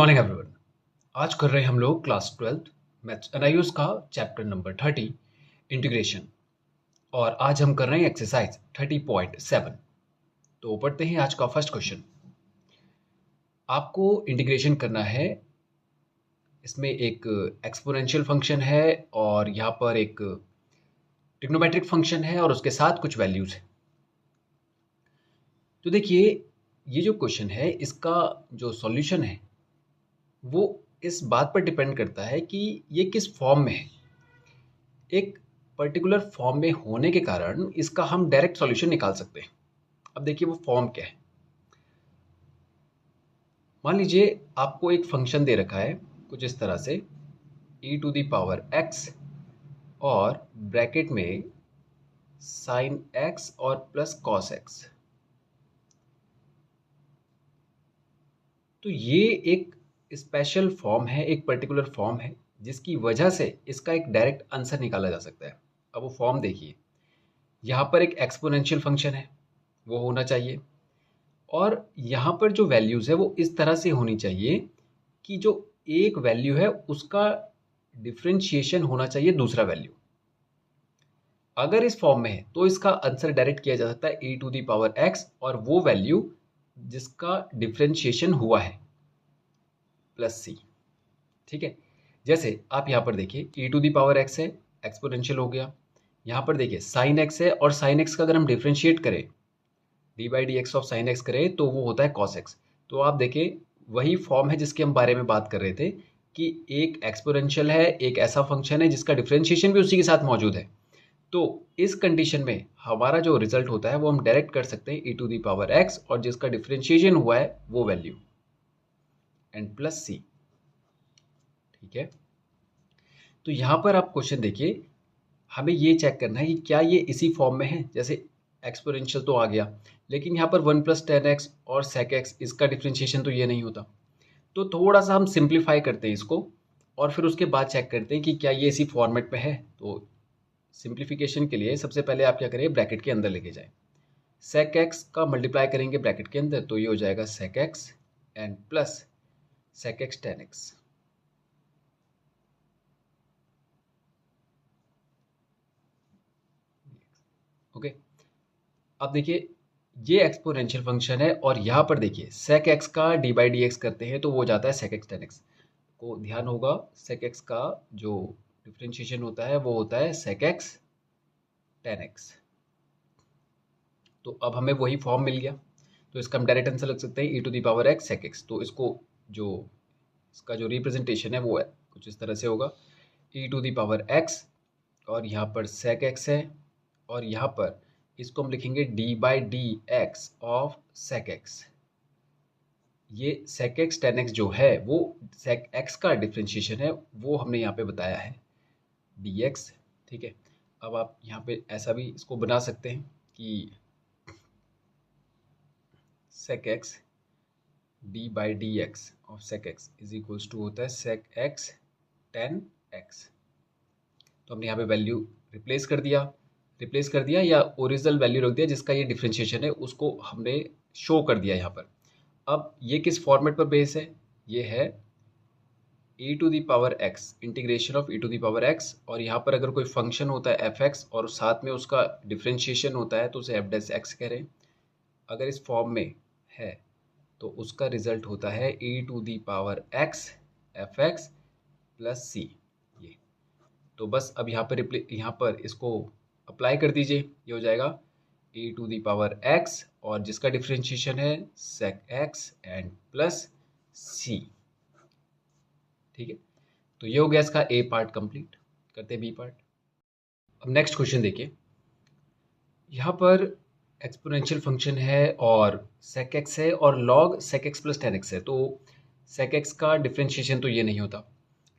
Morning everyone. आज कर रहे हैं हम लोग क्लास 12th मैथ्स एनआईओएस का चैप्टर नंबर 30 इंटीग्रेशन। और आज हम कर रहे हैं एक्सरसाइज 30.7। तो पढ़ते हैं आज का फर्स्ट क्वेश्चन। आपको इंटीग्रेशन करना है। इसमें एक एक्सपोनेंशियल फंक्शन है और यहाँ पर एक ट्रिग्नोमेट्रिक फंक्शन है और उसके साथ कुछ वैल्यूज है। तो देखिए, ये जो क्वेश्चन है इसका जो सॉल्यूशन है वो इस बात पर डिपेंड करता है कि ये किस फॉर्म में है। एक पर्टिकुलर फॉर्म में होने के कारण इसका हम डायरेक्ट सॉल्यूशन निकाल सकते हैं। अब देखिए वो फॉर्म क्या है। मान लीजिए आपको एक फंक्शन दे रखा है कुछ इस तरह से e⁻x और ब्रैकेट में sin x और प्लस cos x। तो ये एक स्पेशल फॉर्म है, एक पर्टिकुलर फॉर्म है जिसकी वजह से इसका एक डायरेक्ट आंसर निकाला जा सकता है। अब वो फॉर्म देखिए, यहाँ पर एक एक्सपोनेंशियल फंक्शन है, वो होना चाहिए। और यहाँ पर जो वैल्यूज़ है वो इस तरह से होनी चाहिए कि जो एक वैल्यू है उसका डिफरेंशिएशन होना चाहिए दूसरा वैल्यू। अगर इस फॉर्म में है तो इसका आंसर डायरेक्ट किया जा सकता है e⁻x और वो वैल्यू जिसका डिफरेंशिएशन हुआ है प्लस c। ठीक है, जैसे आप यहाँ पर देखिए e⁻x है, एक्सपोनेंशियल हो गया। यहाँ पर देखिए sin x है और sin x का अगर हम डिफरेंशिएट करें d/dx ऑफ sin x करें तो वो होता है cos x। तो आप देखिए वही फॉर्म है जिसके हम बारे में बात कर रहे थे कि एक एक्सपोनेंशियल है, एक ऐसा फंक्शन है जिसका डिफरेंशिएशन भी उसी के साथ मौजूद है। तो इस कंडीशन में हमारा जो रिजल्ट होता है वो हम डायरेक्ट कर सकते हैं e⁻x और जिसका डिफरेंशिएशन हुआ है वो वैल्यू एंड प्लस c। ठीक है, तो यहाँ पर आप क्वेश्चन देखिए, हमें ये चेक करना है कि क्या ये इसी फॉर्म में है। जैसे एक्सपोनेंशियल तो आ गया, लेकिन यहाँ पर 1 + 10x और sec x इसका डिफरेंशिएशन तो ये नहीं होता। तो थोड़ा सा हम सिंप्लीफाई करते हैं इसको और फिर उसके बाद चेक करते हैं कि क्या ये इसी फॉर्मेट में है। तो सिंप्लीफिकेशन के लिए सबसे पहले आप क्या करें, ब्रैकेट के अंदर लेके जाएं। sec x का मल्टीप्लाई करेंगे ब्रैकेट के अंदर तो ये हो जाएगा sec x and plus sec x tan x। Okay, अब देखिए ये एक्सपोनेंशियल फंक्शन है और यहाँ पर देखिए sec x का d/dx करते हैं तो वो जाता है sec x tan x। को ध्यान होगा sec x का जो डिफरेंशिएशन होता है वो होता है sec x tan x। तो अब हमें वही फॉर्म मिल गया, तो इसका हम डायरेक्ट आंसर लग सकते हैं e⁻x sec x। तो इसको जो इसका जो रिप्रेजेंटेशन है वो है कुछ इस तरह से होगा e⁻x और यहाँ पर sec x है और यहाँ पर इसको हम लिखेंगे d/dx ऑफ sec x। ये sec x tan x जो है वो sec x का डिफरेंशिएशन है, वो हमने यहाँ पे बताया है dx। ठीक है, अब आप यहाँ पे ऐसा भी इसको बना सकते हैं कि sec x d/dx of sec x is equals to होता है sec x tan x। तो हमने यहाँ पे वैल्यू रिप्लेस कर दिया या ओरिजिनल वैल्यू रख दिया जिसका ये डिफरेंशिएशन है उसको हमने शो कर दिया यहाँ पर। अब ये किस फॉर्मेट पर बेस है, ये है e⁻x इंटीग्रेशन ऑफ e⁻x और यहाँ पर अगर कोई फंक्शन होता है f(x) और साथ में उसका डिफरेंशिएशन होता है तो उसे f'(x) कह रहे हैं। अगर इस फॉर्म में है तो उसका रिजल्ट होता है e⁻x f(x) प्लस c। ये तो बस अब यहाँ पर इसको अप्लाई कर दीजिए, ये हो जाएगा e⁻x और जिसका डिफरेंशिएशन है sec x and plus c। ठीक है, तो ये हो गया इसका ए पार्ट कंप्लीट। करते हैं बी पार्ट। अब नेक्स्ट क्वेश्चन देखिए, यहाँ पर एक्सपोनेंशियल फंक्शन है और sec x है और log sec x plus tan x है। तो sec x का डिफरेंशिएशन तो ये नहीं होता,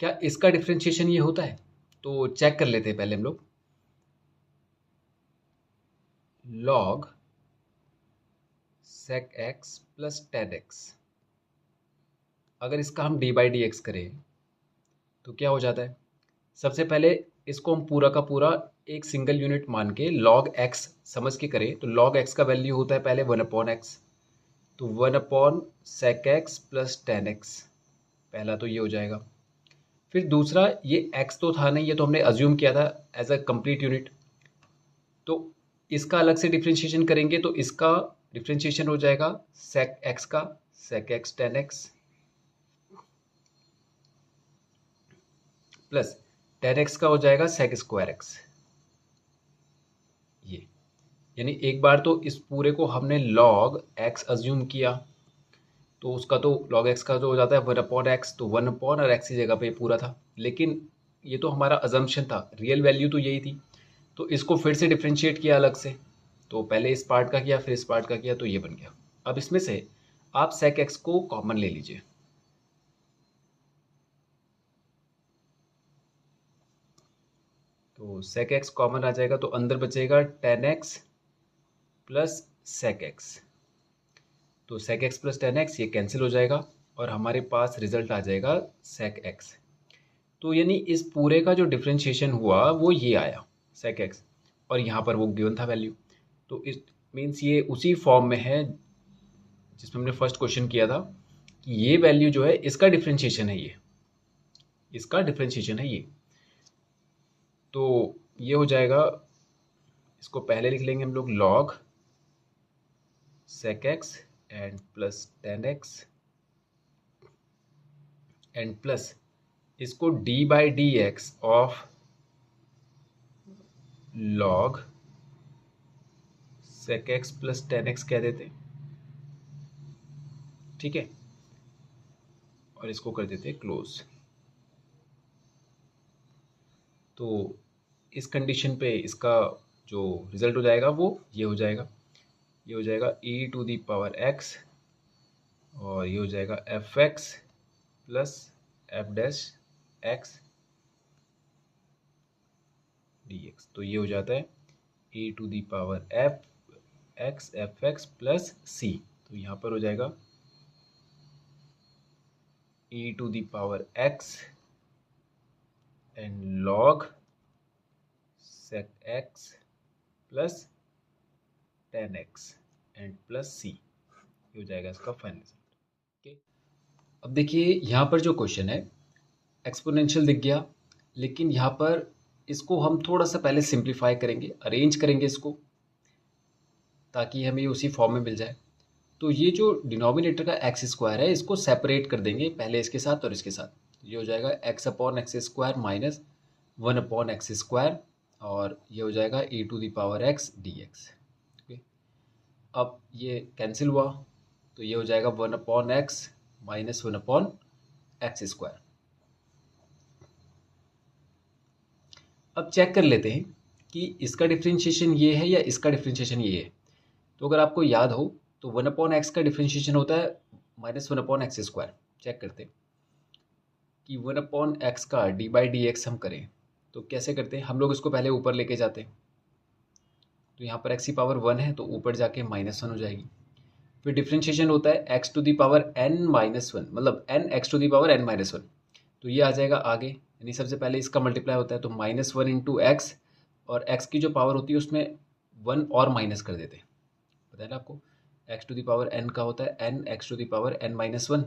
क्या इसका डिफरेंशिएशन ये होता है? तो चेक कर लेते हैं पहले हम लोग। log sec x plus tan x, अगर इसका हम d/dx करें तो क्या हो जाता है? सबसे पहले इसको हम पूरा का पूरा एक सिंगल यूनिट मान के log x समझ के करें तो log x का वैल्यू होता है पहले 1/x। तो 1/sec x plus tan x पहला तो ये हो जाएगा। फिर दूसरा, ये x तो था नहीं, ये तो हमने अज्यूम किया था एज अ कंप्लीट यूनिट, तो इसका अलग से डिफ्रेंशिएशन करेंगे तो इसका डिफ्रेंशिएशन हो जाएगा sec x का, sec x tan x plus tan x का हो जाएगा sec स्क्वायर x। ये यानी एक बार तो इस पूरे को हमने log x अज्यूम किया, तो उसका तो log x का जो हो जाता है 1/x, तो 1 और x की जगह पे ये पूरा था। लेकिन ये तो हमारा अजम्पशन था, रियल वैल्यू तो यही थी, तो इसको फिर से डिफ्रेंशिएट किया अलग से। तो पहले इस पार्ट का किया, फिर इस पार्ट का किया, तो ये बन गया। अब इसमें से आप sec x को कॉमन ले लीजिए, तो sec x कॉमन आ जाएगा, तो अंदर बचेगा tan x plus sec x। तो sec x plus tan x ये कैंसिल हो जाएगा और हमारे पास रिजल्ट आ जाएगा sec x। तो यानी इस पूरे का जो डिफ्रेंशिएशन हुआ वो ये आया sec x, और यहाँ पर वो गिवन था वैल्यू। तो इस मीन्स ये उसी फॉर्म में है जिसमें हमने फर्स्ट क्वेश्चन किया था कि ये वैल्यू जो है इसका डिफ्रेंशिएशन है, ये इसका डिफ्रेंशिएशन है ये। तो ये हो जाएगा, इसको पहले लिख लेंगे हम लोग log sec x and plus tan x and plus इसको d by D x of log sec x plus tan x कह देते, ठीक है, और इसको कर देते क्लोज। तो इस कंडीशन पे इसका जो रिजल्ट हो जाएगा वो ये हो जाएगा, ये हो जाएगा e to the power x, और ये हो जाएगा F X plus F dash X D X. तो ये हो जाता है e to the power F X plus C. तो यहाँ पर हो जाएगा e to the power x and log sec x plus tan x and plus c। ये हो जाएगा इसका फाइनल रिजल्ट। ओके, अब देखिए यहाँ पर जो क्वेश्चन है एक्सपोनेंशियल दिख गया, लेकिन यहाँ पर इसको हम थोड़ा सा पहले सिंप्लीफाई करेंगे, अरेंज करेंगे इसको, ताकि हमें उसी फॉर्म में मिल जाए। तो ये जो डिनोमिनेटर का एक्स स्क्वायर है इसको सेपरेट कर देंगे, पहले इसके साथ और इसके साथ। ये हो जाएगा x upon x square minus 1/x², और ये हो जाएगा e to the power x dx। Okay, अब ये कैंसिल हुआ, तो ये हो जाएगा 1/x माइनस 1/x²। अब चेक कर लेते हैं कि इसका डिफ्रेंशिएशन ये है या इसका डिफ्रेंशिएशन ये है। तो अगर आपको याद हो तो 1/x का डिफ्रेंशिएशन होता है माइनस 1/x²। चेक करते हैं कि 1/x का डी बाई डी एक्स हम करें तो कैसे करते हैं। हम लोग इसको पहले ऊपर लेके जाते हैं, तो यहाँ पर x की पावर 1 है तो ऊपर जाके -1 हो जाएगी। फिर डिफ्रेंशिएशन होता है x to the power n-1, मतलब n x to the power n-1, तो ये आ जाएगा आगे, यानी सबसे पहले इसका मल्टीप्लाई होता है तो -1 इंटू एक्स, और x की जो पावर होती है उसमें 1 और माइनस कर देते हैं। पता है ना आपको, x to the power n का होता है n x to the power n-1।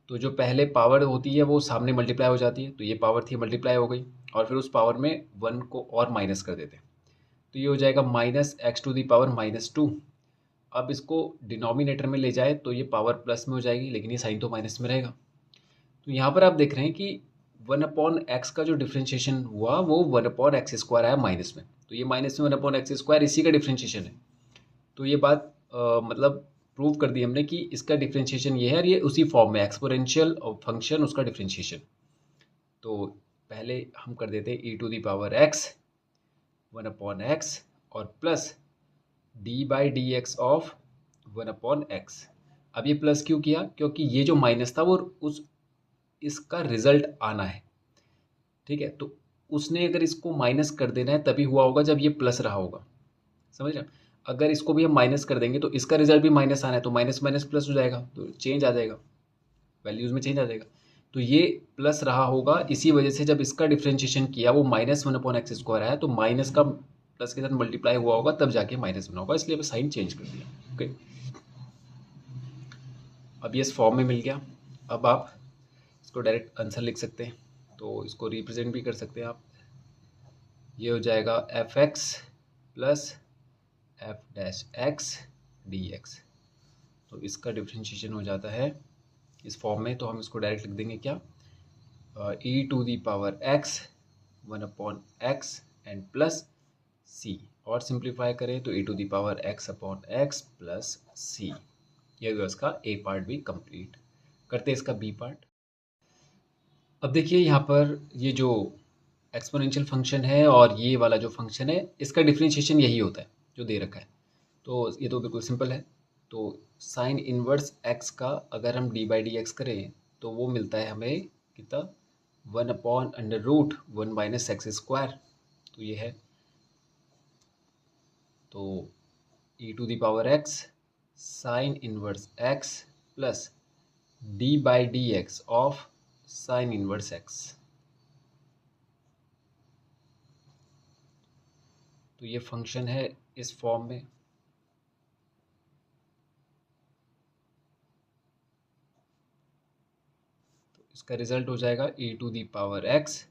तो जो पहले पावर होती है वो सामने मल्टीप्लाई हो जाती है, तो ये पावर थी मल्टीप्लाई हो गई, और फिर उस पावर में 1 को और माइनस कर देते हैं, तो ये हो जाएगा -x टू दी पावर -2। अब इसको डिनोमिनेटर में ले जाए तो ये पावर प्लस में हो जाएगी, लेकिन ये साइन तो माइनस में रहेगा। तो यहाँ पर आप देख रहे हैं कि 1/x का जो डिफ्रेंशिएशन हुआ वो 1/x² आया माइनस में, तो ये माइनस में 1/x² इसी का डिफ्रेंशिएशन है। तो ये बात मतलब प्रूव कर दी हमने कि इसका डिफ्रेंशिएशन ये है, और ये उसी फॉर्म में एक्सपोनेंशियल फंक्शन उसका डिफ्रेंशिएशन। तो पहले हम कर देते हैं e to the power x 1/x और plus d by D x of 1/x। अब ये प्लस क्यों किया, क्योंकि ये जो माइनस था वो उस इसका रिजल्ट आना है, ठीक है। तो उसने अगर इसको माइनस कर देना है तभी हुआ होगा जब ये प्लस रहा होगा, समझ रहे हैं। अगर इसको भी हम माइनस कर देंगे तो इसका रिजल्ट भी माइनस आना है, तो माइनस माइनस प्लस हो जाएगा, तो चेंज आ जाएगा, वैल्यूज़ में चेंज आ जाएगा। तो ये प्लस रहा होगा, इसी वजह से जब इसका डिफ्रेंशिएशन किया वो -1/x² आया, तो माइनस का प्लस के साथ मल्टीप्लाई हुआ होगा तब जाके माइनस बना होगा, इसलिए साइन चेंज कर दिया। ओके, अब ये इस फॉर्म में मिल गया। अब आप इसको डायरेक्ट आंसर लिख सकते हैं, तो इसको रिप्रेजेंट भी कर सकते हैं आप। ये हो जाएगा F X plus F dash X D X. तो इसका डिफ्रेंशिएशन हो जाता है इस फॉर्म में, तो हम इसको डायरेक्ट लिख देंगे क्या, E to the power X 1/x and plus C, और सिंप्लीफाई करें तो E to the power x/x plus C. ये हो इसका ए पार्ट भी कंप्लीट। करते हैं इसका बी पार्ट। अब देखिए यहाँ पर ये जो एक्सपोनेंशियल फंक्शन है और ये वाला जो फंक्शन है, इसका डिफरेंशिएशन यही होता है जो दे रखा है। तो ये तो बिल्कुल सिंपल है। तो साइन इनवर्स एक्स का अगर हम डी बाई डी एक्स करें तो वो मिलता है हमें कितना, 1/√1 माइनस एक्स स्क्वायर। तो ये है, तो E to the power X sine inverse X plus D by D x of sine inverse X. तो ये फंक्शन है इस फॉर्म में। तो इसका रिजल्ट हो जाएगा E to the power X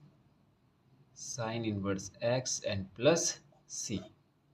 sine inverse X and plus C.